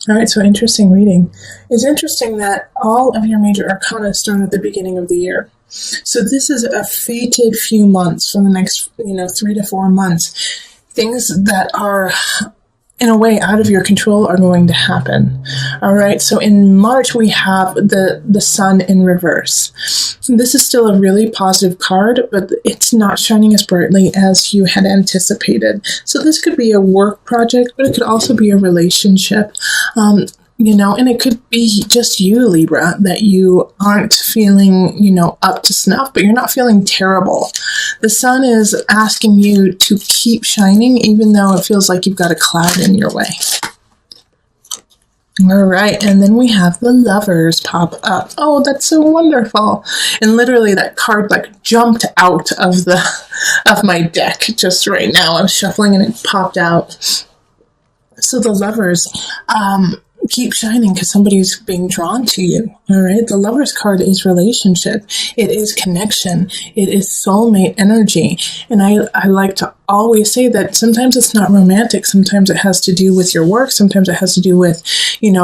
All right, so interesting reading. It's interesting that all of your major arcana start at the beginning of the year. So this is a fated few months for the next, 3 to 4 months. Things that are, in a way, out of your control are going to happen. All right, so in March, we have the sun in reverse. This is still a really positive card, but it's not shining as brightly as you had anticipated. So this could be a work project, but it could also be a relationship. And it could be just you, Libra, that you aren't feeling, up to snuff, but you're not feeling terrible. The sun is asking you to keep shining, even though it feels like you've got a cloud in your way. All right, and then we have the Lovers pop up. Oh, that's so wonderful. And literally that card jumped out of my deck just right now. I was shuffling and it popped out. So the Lovers, keep shining because somebody's being drawn to you. All right. The Lover's card is relationship. It is connection. It is soulmate energy. And I like to always say that sometimes it's not romantic. Sometimes it has to do with your work. Sometimes it has to do with,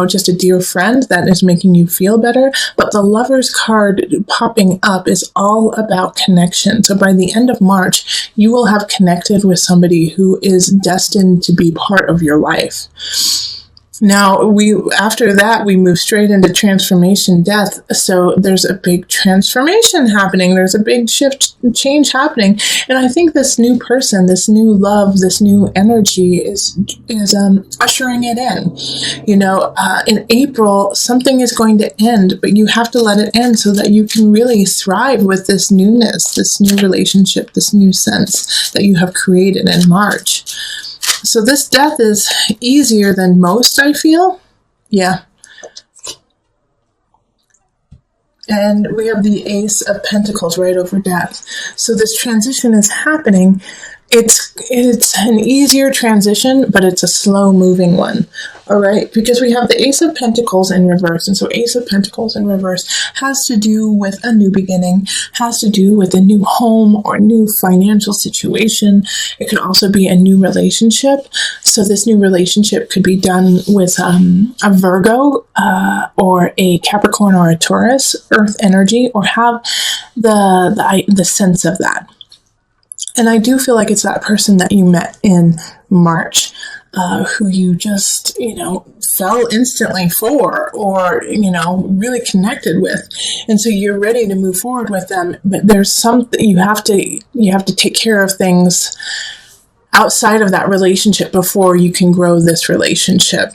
just a dear friend that is making you feel better. But the Lover's card popping up is all about connection. So by the end of March, you will have connected with somebody who is destined to be part of your life. Now, after that, we move straight into transformation death. So there's a big transformation happening. There's a big change happening. And I think this new person, this new love, this new energy is ushering it in. In April, something is going to end, but you have to let it end so that you can really thrive with this newness, this new relationship, this new sense that you have created in March. So this death is easier than most, I feel. Yeah. And we have the Ace of Pentacles right over death. So this transition is happening. It's an easier transition, but it's a slow-moving one. All right? Because we have the Ace of Pentacles in reverse. And so Ace of Pentacles in reverse has to do with a new beginning, has to do with a new home or new financial situation. It could also be a new relationship. So this new relationship could be done with a Virgo or a Capricorn or a Taurus, Earth energy, or have the sense of that. And I do feel like it's that person that you met in March, who you just, fell instantly for or, really connected with. And so you're ready to move forward with them. But there's something you have to take care of things outside of that relationship before you can grow this relationship.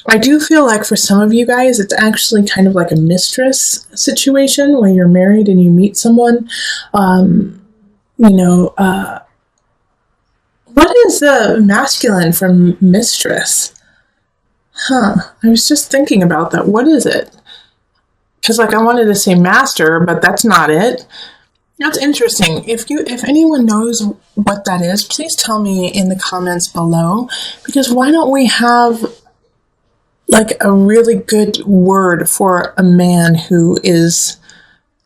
I do feel like for some of you guys, it's actually kind of like a mistress situation where you're married and you meet someone. What is the masculine from mistress? I was just thinking about that. What is it? Because I wanted to say master, but that's not it. That's interesting. If anyone knows what that is, please tell me in the comments below. Because why don't we have a really good word for a man who is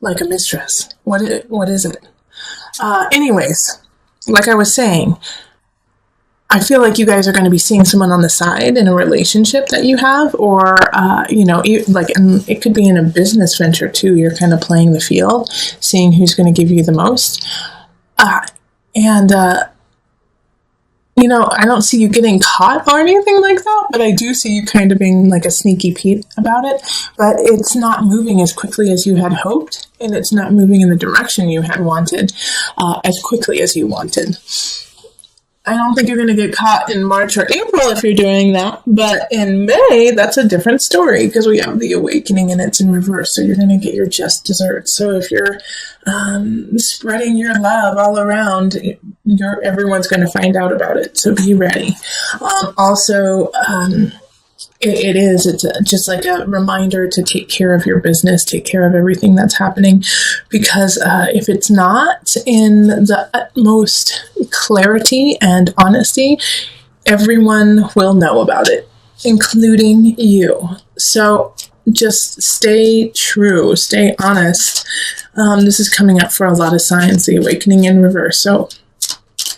like a mistress? What is it? Anyways, like I was saying, I feel like you guys are going to be seeing someone on the side in a relationship that you have, or, and it could be in a business venture too. You're kind of playing the field, seeing who's going to give you the most. I don't see you getting caught or anything like that, but I do see you kind of being like a sneaky Pete about it. But it's not moving as quickly as you had hoped, and it's not moving in the direction you had wanted as quickly as you wanted. I don't think you're going to get caught in March or April if you're doing that, but in May, that's a different story because we have the awakening and it's in reverse, so you're going to get your just desserts. So if you're spreading your love all around, everyone's going to find out about it, so be ready. It's just like a reminder to take care of your business, take care of everything that's happening, because if it's not in the utmost clarity and honesty, everyone will know about it, including you. So just stay true, stay honest. This is coming up for a lot of signs, the awakening in reverse. So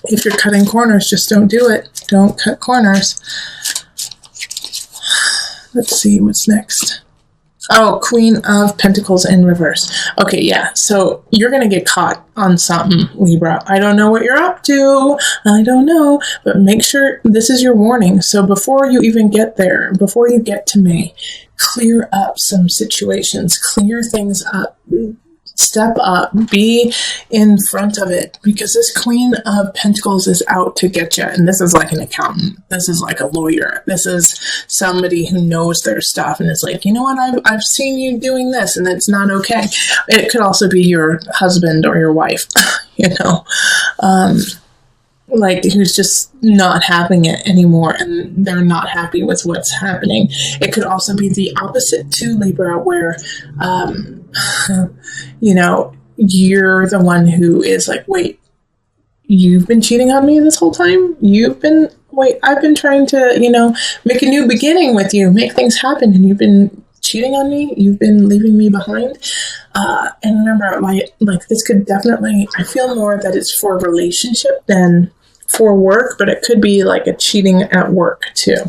if you're cutting corners, just don't do it. Don't cut corners. Let's see what's next. Oh, Queen of Pentacles in reverse. Okay, yeah. So you're going to get caught on something, Libra. I don't know what you're up to. I don't know. But make sure this is your warning. So before you even get there, before you get to May, clear up some situations. Clear things up. Step up, be in front of it, because this Queen of Pentacles is out to get you. And this is like an accountant. This is like a lawyer. This is somebody who knows their stuff and is like, you know what, I've seen you doing this and it's not okay. It could also be your husband or your wife, like who's just not having it anymore and they're not happy with what's happening. It could also be the opposite to Libra, where you're the one who is like, wait, you've been cheating on me this whole time? I've been trying to, make a new beginning with you, make things happen, and you've been cheating on me? You've been leaving me behind? And remember, like this could definitely, I feel more that it's for a relationship than for work, but it could be like a cheating at work too.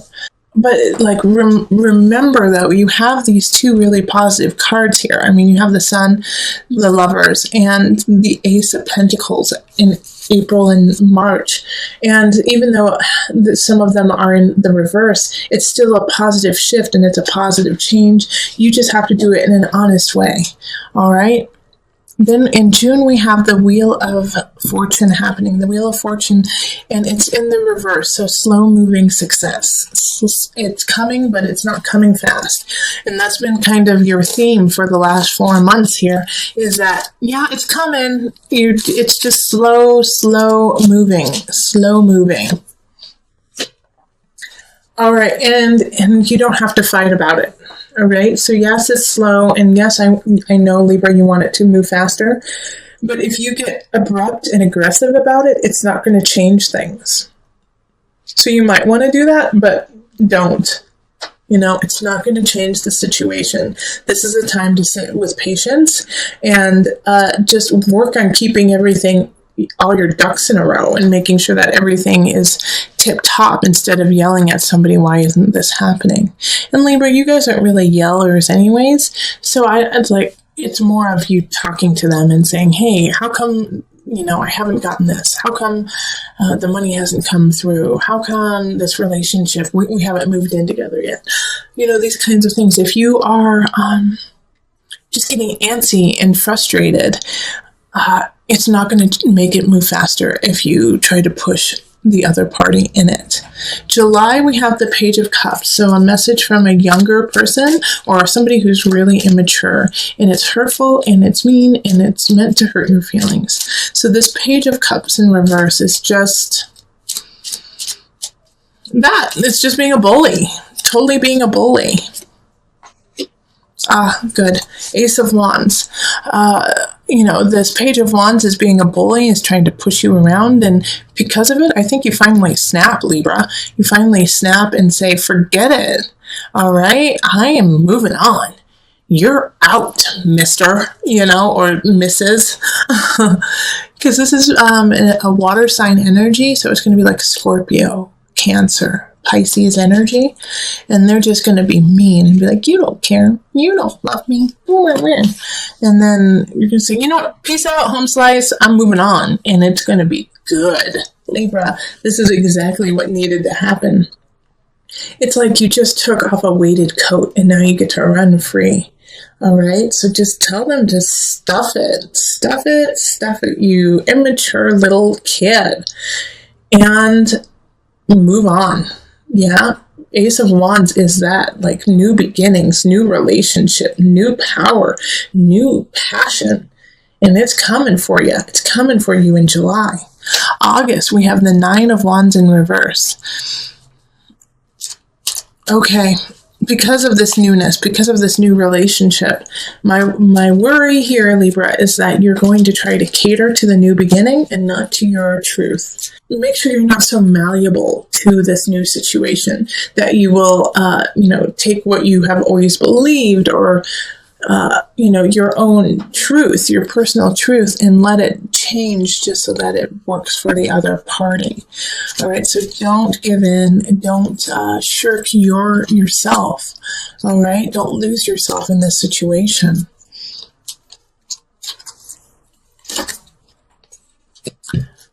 But like remember though, you have these two really positive cards here. I mean, you have the Sun, the Lovers, and the Ace of Pentacles in April and March. And even though some of them are in the reverse, it's still a positive shift and it's a positive change. You just have to do it in an honest way. All right. Then in June, we have the Wheel of Fortune happening, the Wheel of Fortune, and it's in the reverse, so slow-moving success. It's coming, but it's not coming fast. And that's been kind of your theme for the last 4 months here, is that, yeah, it's coming. It's just slow moving. All right, and you don't have to fight about it. All right, so yes, it's slow, and yes, I know, Libra, you want it to move faster, but if you get abrupt and aggressive about it, it's not going to change things. So you might want to do that, but don't. It's not going to change the situation. This is a time to sit with patience and just work on keeping all your ducks in a row and making sure that everything is tip top instead of yelling at somebody, why isn't this happening? And Libra, you guys aren't really yellers anyways, so it's more of you talking to them and saying, hey, how come I haven't gotten this? How come the money hasn't come through? How come this relationship, we haven't moved in together yet? These kinds of things. If you are just getting antsy and frustrated, it's not going to make it move faster if you try to push the other party in it. July, we have the Page of Cups. So a message from a younger person or somebody who's really immature, and it's hurtful and it's mean and it's meant to hurt your feelings. So this Page of Cups in reverse is just that. It's just being a bully. Totally being a bully. Good. Ace of Wands. This Page of Wands is being a bully, is trying to push you around, and because of it, I think you finally snap, Libra. You finally snap and say, forget it. All right? I am moving on. You're out, mister, or Mrs. Because this is a water sign energy, so it's going to be like Scorpio, Cancer, Pisces energy, and they're just going to be mean and be like, you don't care, you don't love me, and then you're going to say, peace out, home slice, I'm moving on, and it's going to be good. Libra, this is exactly what needed to happen. It's like you just took off a weighted coat and now you get to run free. All right, so just tell them to stuff it, you immature little kid, and move on. Yeah, Ace of Wands is that, like, new beginnings, new relationship, new power, new passion, and it's coming for you. It's coming for you in July. August, we have the Nine of Wands in reverse. Okay, because of this newness, because of this new relationship, my worry here, Libra, is that you're going to try to cater to the new beginning and not to your truth. Make sure you're not so malleable to this new situation that you will, take what you have always believed or your own truth, your personal truth, and let it change just so that it works for the other party. All right, so don't give in, don't shirk yourself. All right, don't lose yourself in this situation.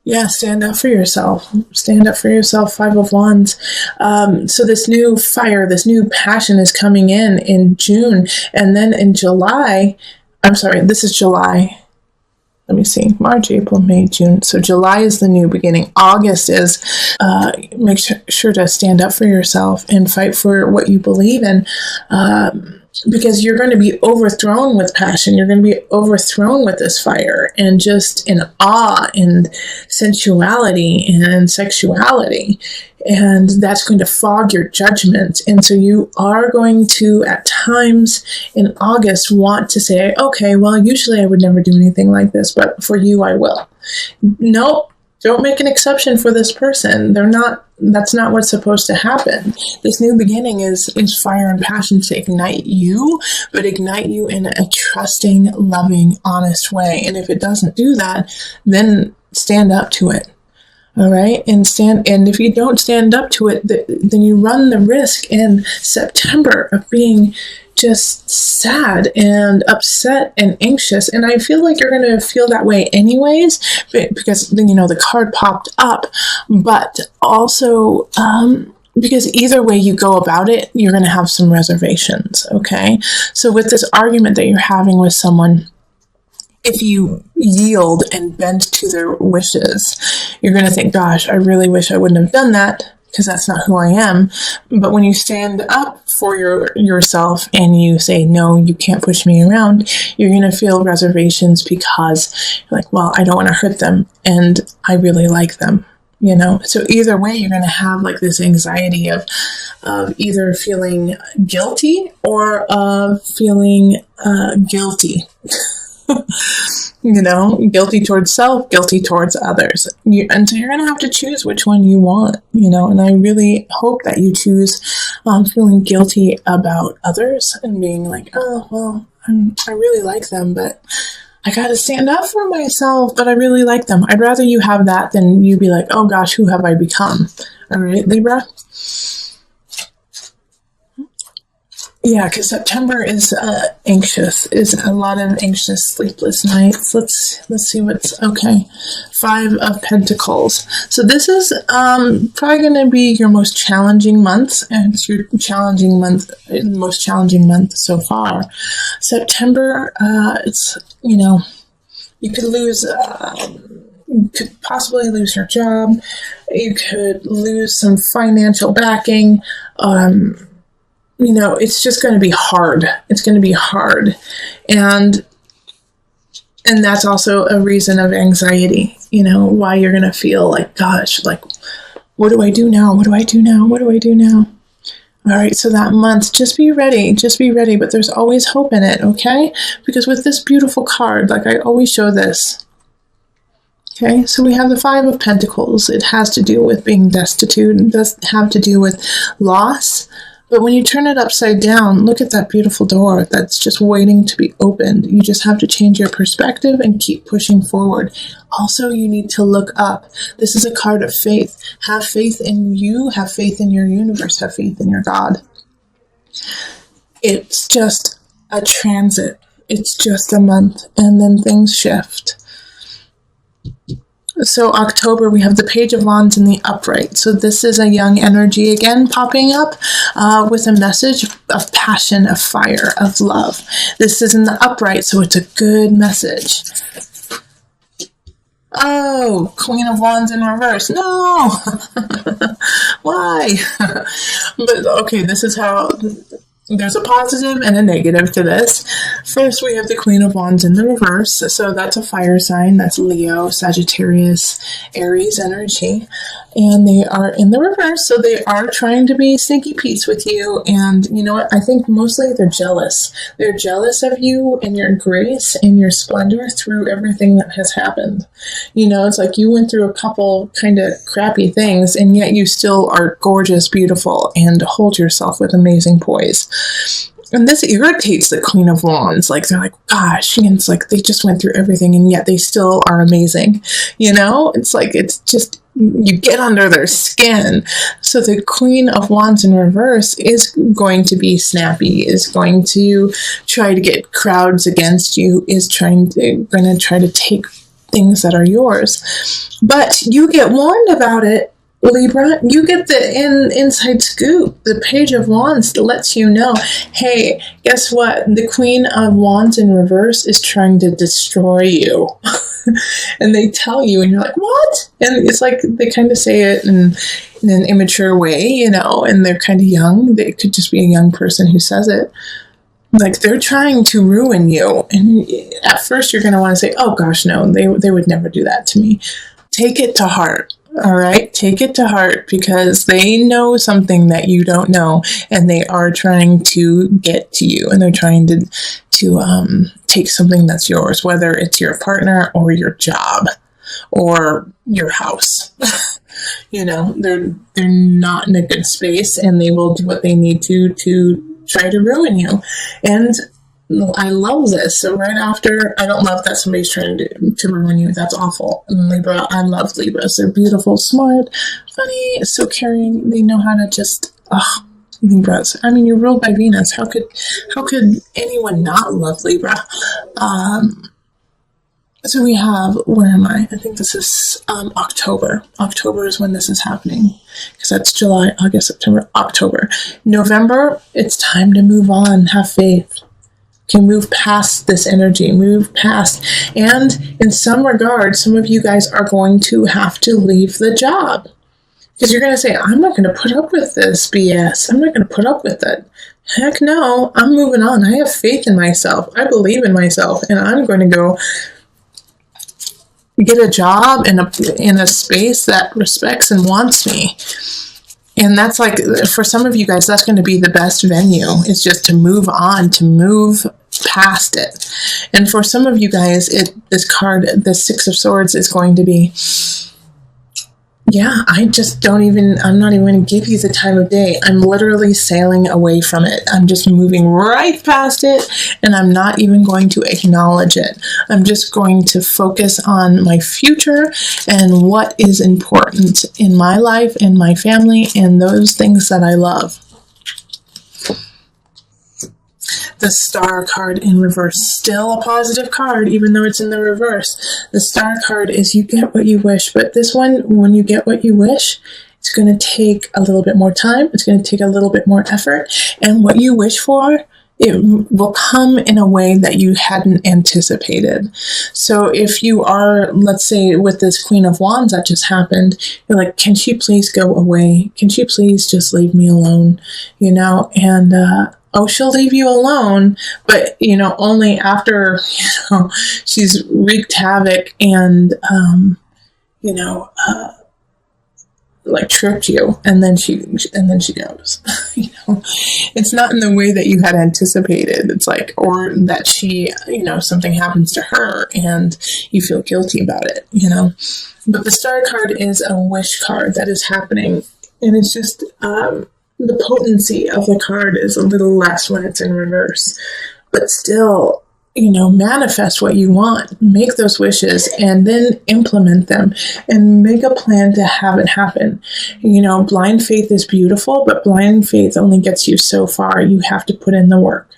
Yeah, stand up for yourself. Stand up for yourself, Five of Wands. So this new fire, this new passion is coming in June. And then in July, this is July. Let me see, March, April, May, June. So July is the new beginning. August is, make sure to stand up for yourself and fight for what you believe in. Because you're going to be overthrown with passion. You're going to be overthrown with this fire and just in awe and sensuality and sexuality. And that's going to fog your judgment. And so you are going to, at times in August, want to say, okay, well, usually I would never do anything like this, but for you, I will. Nope. Don't make an exception for this person. That's not what's supposed to happen. This new beginning is fire and passion to ignite you, but ignite you in a trusting, loving, honest way. And if it doesn't do that, then stand up to it. All right. And if you don't stand up to it, then you run the risk in September of being just sad and upset and anxious. And I feel like you're going to feel that way anyways, because, the card popped up, but also, because either way you go about it, you're going to have some reservations. Okay. So with this argument that you're having with someone, if you yield and bend to their wishes, you're going to think, gosh, I really wish I wouldn't have done that, because that's not who I am. But when you stand up for yourself and you say, no, you can't push me around, you're going to feel reservations because you're like, well, I don't want to hurt them and I really like them. So either way, you're going to have like this anxiety of either feeling guilty or of feeling guilty. Guilty towards self, guilty towards others. And so you're going to have to choose which one you want, and I really hope that you choose feeling guilty about others and being like, oh, well, I really like them, but I got to stand up for myself, but I really like them. I'd rather you have that than you be like, oh gosh, who have I become? All right, Libra? Yeah, because September is anxious, is a lot of anxious, sleepless nights. Let's see what's okay. 5 of Pentacles. So this is probably going to be your most challenging month, and it's your most challenging month so far. September, it's you could lose. You could possibly lose your job. You could lose some financial backing. It's just going to be hard. It's going to be hard. And that's also a reason of anxiety, why you're going to feel like, gosh, like, what do I do now? What do I do now? What do I do now? All right. So that month, just be ready, but there's always hope in it. Okay. Because with this beautiful card, like I always show this. Okay, so we have the 5 of Pentacles. It has to do with being destitute. It does have to do with loss. But when you turn it upside down, look at that beautiful door that's just waiting to be opened. You just have to change your perspective and keep pushing forward. Also, you need to look up. This is a card of faith. Have faith in you, have faith in your universe, have faith in your God. It's just a transit. It's just a month, and then things shift. So October, we have the Page of Wands in the upright. So this is a young energy again popping up with a message of passion, of fire, of love. This is in the upright, so it's a good message. Oh, Queen of Wands in reverse. No! Why? But okay, this is how... There's a positive and a negative to this. First, we have the Queen of Wands in the reverse. So that's a fire sign. That's Leo, Sagittarius, Aries energy. And they are in the reverse. So they are trying to be sneaky Pete's with you. And you know what? I think mostly they're jealous. They're jealous of you and your grace and your splendor through everything that has happened. It's like you went through a couple kind of crappy things, and yet you still are gorgeous, beautiful, and hold yourself with amazing poise. And this irritates the Queen of Wands. Like, they're like, gosh, and it's like they just went through everything and yet they still are amazing. You know, it's like, it's just, you get under their skin. So the Queen of Wands in reverse is going to be snappy, is going to try to get crowds against you, is going to try to take things that are yours. But you get warned about it, Libra. You get the inside scoop. The Page of Wands lets you know, hey, guess what? The Queen of Wands in reverse is trying to destroy you. And they tell you, and you're like, what? And it's like they kind of say it in an immature way, you know, and they're kind of young. They could just be a young person who says it. Like, they're trying to ruin you. And at first you're going to want to say, oh gosh, no, they would never do that to me. Take it to heart. All right, take it to heart, because they know something that you don't know, and they are trying to get to you, and they're trying to take something that's yours, whether it's your partner or your job or your house. You know, they're not in a good space, and they will do what they need to try to ruin you. And I love this. So right after, I don't love that somebody's trying to ruin you. That's awful. And Libra, I love Libras. They're beautiful, smart, funny, so caring. They know how to just, Libras. I mean, you're ruled by Venus. How could anyone not love Libra? So we have, where am I? I think this is October. October is when this is happening, because that's July, August, September, October. November, it's time to move on. Have faith. Can move past this energy, move past. And in some regard, some of you guys are going to have to leave the job, because you're going to say, I'm not going to put up with this BS. I'm not going to put up with it. Heck no, I'm moving on. I have faith in myself. I believe in myself, and I'm going to go get a job in a space that respects and wants me. And that's like, for some of you guys, that's going to be the best venue, is just to move on, to move past it. And for some of you guys, this card, the Six of Swords, is going to be, yeah, I'm not even going to give you the time of day. I'm literally sailing away from it. I'm just moving right past it, and I'm not even going to acknowledge it. I'm just going to focus on my future and what is important in my life and my family and those things that I love. The Star card in reverse, still a positive card, even though it's in the reverse. The Star card is you get what you wish, but this one, when you get what you wish, it's going to take a little bit more time. It's going to take a little bit more effort. And what you wish for, it will come in a way that you hadn't anticipated. So if you are, let's say, with this Queen of Wands that just happened, you're like, can she please go away? Can she please just leave me alone? You know, and, she'll leave you alone, but, you know, only after, you know, she's wreaked havoc and, like tripped you, and then she goes. You know, it's not in the way that you had anticipated. It's like, or that she, you know, something happens to her and you feel guilty about it, you know. But the Star card is a wish card that is happening, and it's just, the potency of the card is a little less when it's in reverse, but still, you know, manifest what you want, make those wishes, and then implement them and make a plan to have it happen. You know, blind faith is beautiful, but blind faith only gets you so far. You have to put in the work.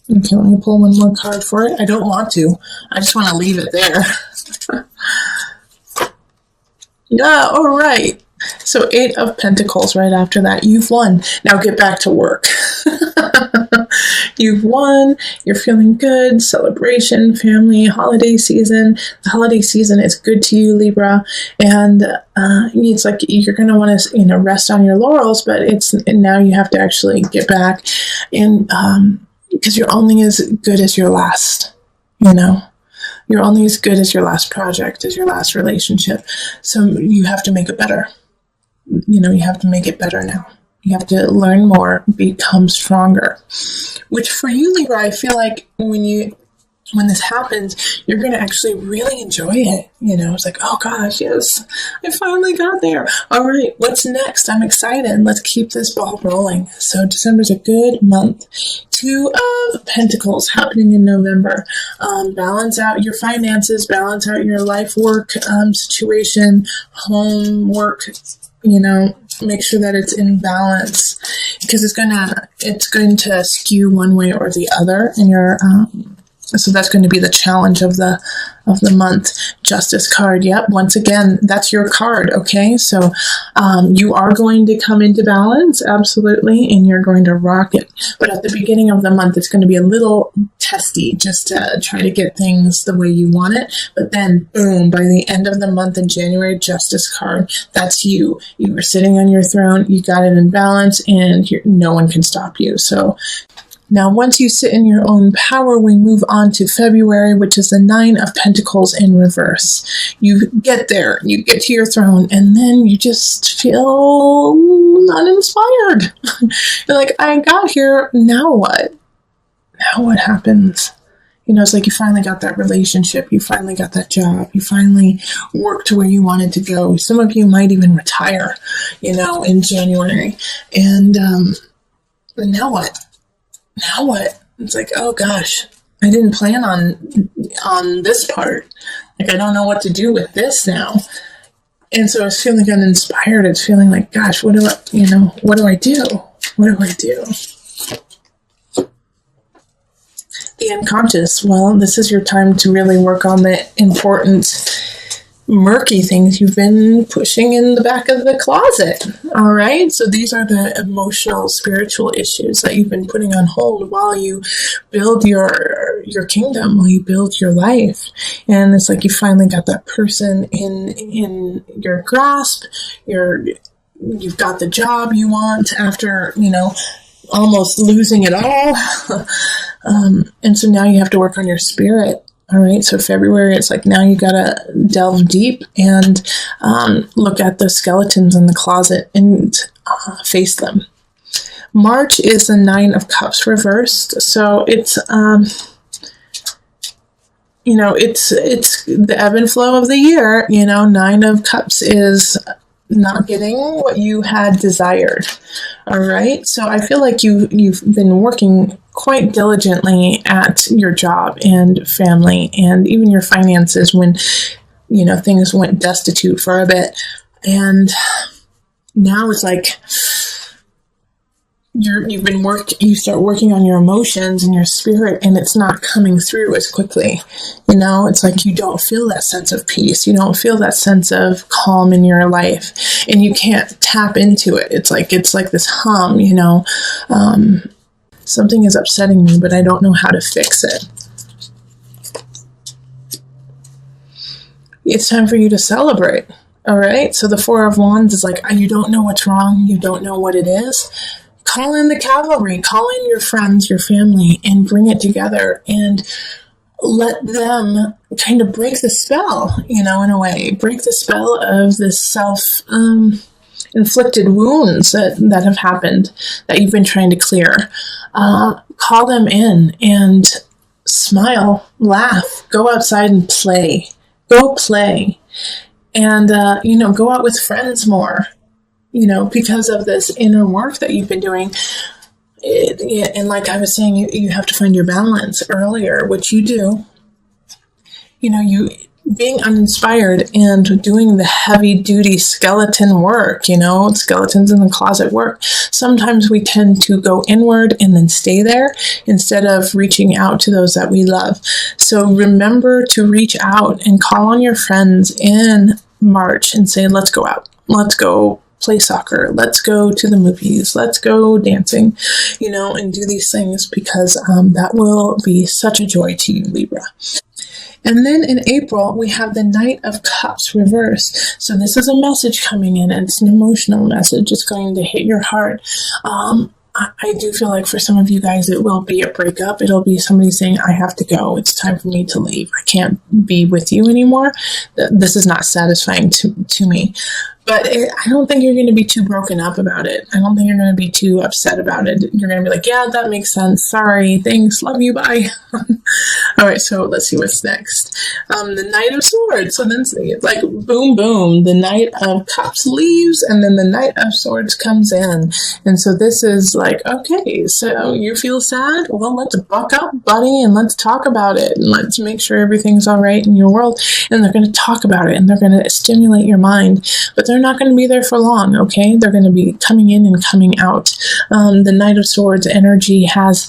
Okay, let me pull one more card for it. I don't want to. I just want to leave it there. Yeah, all right. So 8 of Pentacles right after that. You've won. Now get back to work. You've won. You're feeling good. Celebration, family, holiday season. The holiday season is good to you, Libra. And it's like you're going to want to, you know, rest on your laurels, but now you have to actually get back. And because you're only as good as your last, you know. You're only as good as your last project, as your last relationship. So you have to make it better. You know, you have to make it better now. You have to learn more, become stronger. Which for you, Libra, I feel like when you when this happens, you're going to actually really enjoy it. It's like, oh gosh, yes, I finally got there. All right, what's next? I'm excited. Let's keep this ball rolling. So December's a good month. 2 of Pentacles happening in November. Balance out your finances, balance out your life work situation, home work, make sure that it's in balance, because it's going to skew one way or the other in your so that's going to be the challenge of the month. Justice card. Yep. Once again, that's your card. Okay. So, you are going to come into balance. Absolutely. And you're going to rock it. But at the beginning of the month, it's going to be a little testy just to try to get things the way you want it. But then boom, by the end of the month in January, Justice card. That's you. You were sitting on your throne. You got it in balance and no one can stop you. So, now, once you sit in your own power, we move on to February, which is the 9 of Pentacles in reverse. You get there, you get to your throne, and then you just feel uninspired. You're like, I got here, now what? Now what happens? It's like you finally got that relationship, you finally got that job, you finally worked to where you wanted to go. Some of you might even retire, in January. And now what? Now what? It's like, oh gosh, I didn't plan on this part. Like, I don't know what to do with this now. And so it's feeling uninspired. It's feeling like, gosh, what do I do? What do I do? The unconscious. Well, this is your time to really work on the important murky things you've been pushing in the back of the closet. All right. So these are the emotional, spiritual issues that you've been putting on hold while you build your kingdom, while you build your life. And it's like you finally got that person in your grasp. You've got the job you want after, almost losing it all. And so now you have to work on your spirit. All right, so February, it's like now you got to delve deep and look at the skeletons in the closet and face them. March is the 9 of Cups reversed, so it's it's the ebb and flow of the year. 9 of Cups is not getting what you had desired. All right, so I feel like you've been working quite diligently at your job and family and even your finances when, things went destitute for a bit. And now it's like you start working on your emotions and your spirit, and it's not coming through as quickly. It's like you don't feel that sense of peace. You don't feel that sense of calm in your life, and you can't tap into it. It's like this hum, something is upsetting me, but I don't know how to fix it. It's time for you to celebrate. All right. So the 4 of Wands is like, you don't know what's wrong. You don't know what it is. Call in the cavalry, call in your friends, your family, and bring it together and let them kind of break the spell, in a way, break the spell of this inflicted wounds that have happened that you've been trying to clear. Call them in and smile, laugh, go outside and play. Go play. And, go out with friends more, because of this inner work that you've been doing. And like I was saying, you have to find your balance earlier, which you do. You being uninspired and doing the heavy duty skeleton work, skeletons in the closet work. Sometimes we tend to go inward and then stay there instead of reaching out to those that we love. So remember to reach out and call on your friends in March and say, let's go out. Let's go play soccer. Let's go to the movies. Let's go dancing, and do these things because that will be such a joy to you, Libra. And then in April, we have the Knight of Cups reversed. So this is a message coming in, and it's an emotional message. It's going to hit your heart. I do feel like for some of you guys, it will be a breakup. It'll be somebody saying, I have to go. It's time for me to leave. I can't be with you anymore. This is not satisfying to me. But I don't think you're going to be too broken up about it. I don't think you're going to be too upset about it. You're going to be like, yeah, that makes sense. Sorry. Thanks. Love you. Bye. All right. So let's see what's next. The Knight of Swords. So then it's like boom, boom. The Knight of Cups leaves and then the Knight of Swords comes in. And so this is like, okay, so you feel sad? Well, let's buck up, buddy, and let's talk about it. And let's make sure everything's all right in your world. And they're going to talk about it and they're going to stimulate your mind. But they're not going to be there for long, okay? They're going to be coming in and coming out. The Knight of Swords energy has,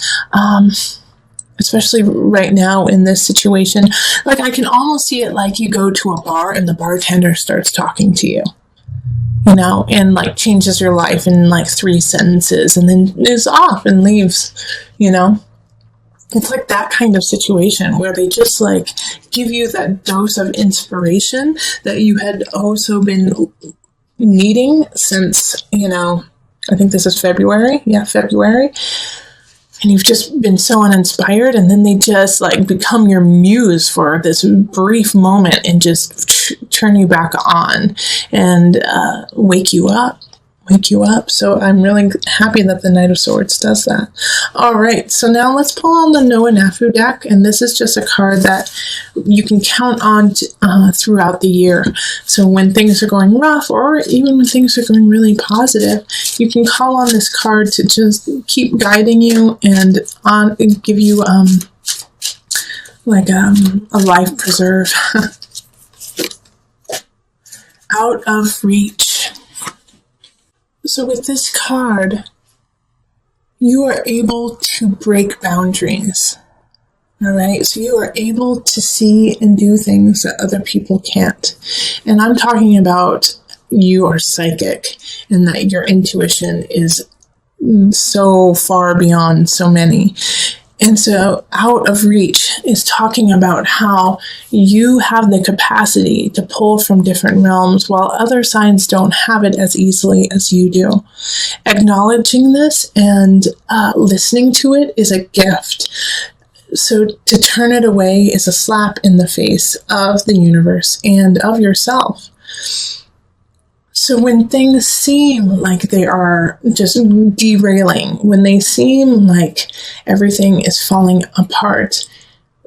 especially right now in this situation, like I can almost see it like you go to a bar and the bartender starts talking to you, you know, and like changes your life in like 3 sentences and then is off and leaves, you know? It's like that kind of situation where they just like give you that dose of inspiration that you had also been needing since, you know, I think this is February. Yeah, February. And you've just been so uninspired, and then they just like become your muse for this brief moment and just turn you back on and wake you up. So I'm really happy that the Knight of Swords does that. All right, so now let's pull on the Noah Nafu deck, and this is just a card that you can count on throughout the year. So when things are going rough, or even when things are going really positive, you can call on this card to just keep guiding you and give you like a life preserve. Out of reach. So with this card, you are able to break boundaries. All right. So you are able to see and do things that other people can't. And I'm talking about you are psychic and that your intuition is so far beyond so many. And so Out of Reach is talking about how you have the capacity to pull from different realms while other signs don't have it as easily as you do. Acknowledging this and listening to it is a gift. So to turn it away is a slap in the face of the universe and of yourself. So when things seem like they are just derailing, when they seem like everything is falling apart,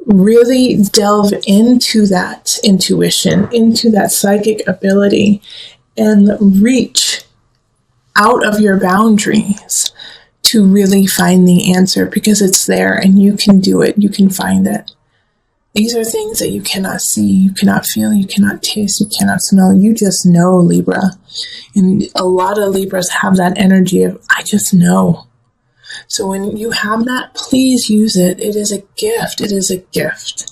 really delve into that intuition, into that psychic ability, and reach out of your boundaries to really find the answer, because it's there and you can do it, you can find it. These are things that you cannot see, you cannot feel, you cannot taste, you cannot smell. You just know, Libra. And a lot of Libras have that energy of, I just know. So when you have that, please use it. It is a gift. It is a gift.